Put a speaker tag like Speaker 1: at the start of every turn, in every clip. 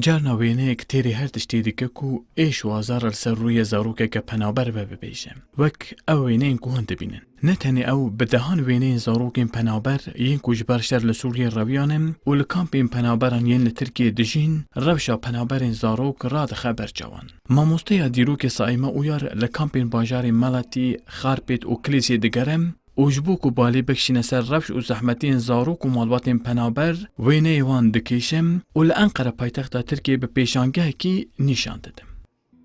Speaker 1: Carna wêneyek têrê her tiştê dike ku êş û azar li ser rûyê zarokeke penaber ve bibêje. Wek ew wêneyên ku hûn dibînin. Ne tenê ew bi dehan wêneyên zarokên penaber yên ku ji ber şer li Sûriyê reviyanin û li kampên penaberan yên li Tirkiyê dijîn, rewşa penaberên zarok radixe ber çawan. Mamosteya dîrokê Saîme Uyar li kampên bajarê Meletî, Xarpêt û Kilîsê digerem û ji bo ku balê bikişîne ser rewş û zehmetiyên zarok û malbatên penaber, wêneyê wan dikêşim û li Enqere paytexta Tirkiyê bi pêşangehekî nîşan didim.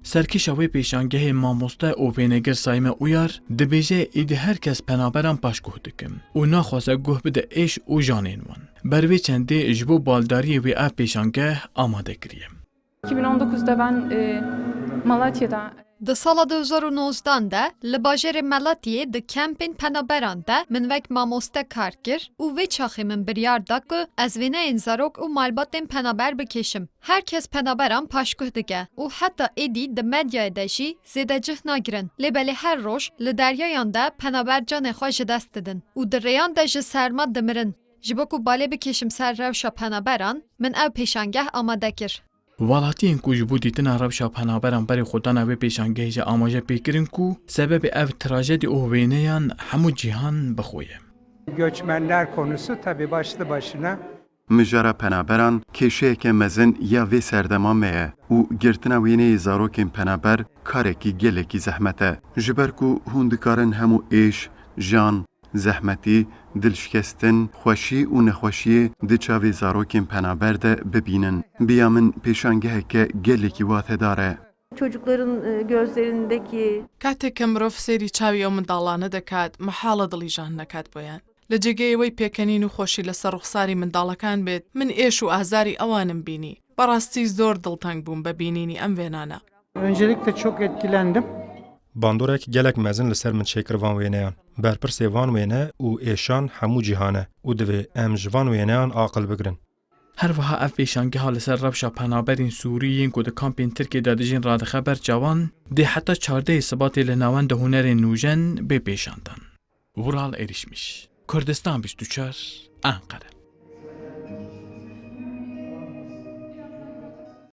Speaker 1: Serkêşa wê pêşangehê mamoste û wênegir Saîme Uyar dibêje êdî her kes penaberan paşguh dikim û naxwaze guh bide êş û janên wan. Ber vê çendê ji bo baldariyê wê ev pêşangeh amade kiriye.
Speaker 2: 2019'da ben Malatya'da
Speaker 3: Di sala 2019 de li bajarê Meletiyê di kempên penaberan de min wek mamoste kar kir û vê çaxê min biryar da ku ez wêneyên zarok û malbatên penaber bikêşim. Herkes penaberan paşguh dike û heta êdî di medyayê de jî zêdecih nagirin. Lêbelê her roj li deryayan de penaber canê xwe ji dest didin û di rêyan de ji serma dimirin. Ji bo ku balê bikêşim ser rewşa penaberan, min ev pêşangeh amade kir.
Speaker 1: Walatiyên ku ji bo dîtina rewşa penaberan berê xwedana wê pêşangehê jî amaje pêkirin ku sebebê ev trajedî û wêneyan hemû cîhan bixwe ye.
Speaker 4: Göçmenler konusu tabii başlı başına
Speaker 5: Mijara penaberan kêşeyeke mezin ya vê serdema me ye û girtina wêneyê zarokên penaber karekî gelekî zehmet e. Ji ber ku hûn dikarin hemû êş, jan, zehmetî, dilşikestin, xweşî û nexweşiyê di çavê zarokên penaber de bibînin. Biya min pêşangeheke gelekî watedar e.
Speaker 6: Çocukların gözlerindeki
Speaker 7: کاتێک کە مرۆڤ سێری چاوی ئەو منداڵانە دەکات مەحاڵە دڵیژان نەکات بۆیان لە جێگەیەوەی پێکەنین و خۆشی لەسەر ڕوخساری منداڵەکان بێت من ئێش و ئازاری ئەوانم بینی بەڕاستی زۆر دڵتەنگ بووم بە بینینی ئەم وێنانە.
Speaker 4: öncelikle çok etkilendim.
Speaker 8: Bandorek gelek mezin li ser min çêkir van wêneyan. Berpirsê van wêne û êşan hemû cîhan e û divê em ji van wêneyan aqil bigirin.
Speaker 1: Her wiha ev pêşangeha li ser rewşa penaberên Sûriyên ku di kampên Tirkiye de dijîn radixe ber çawan, dê heta çardehê Sibatê li navenda hunerên nûjen bê pêşandan. Vural erişmiş. Kurdistan 24 Enqere.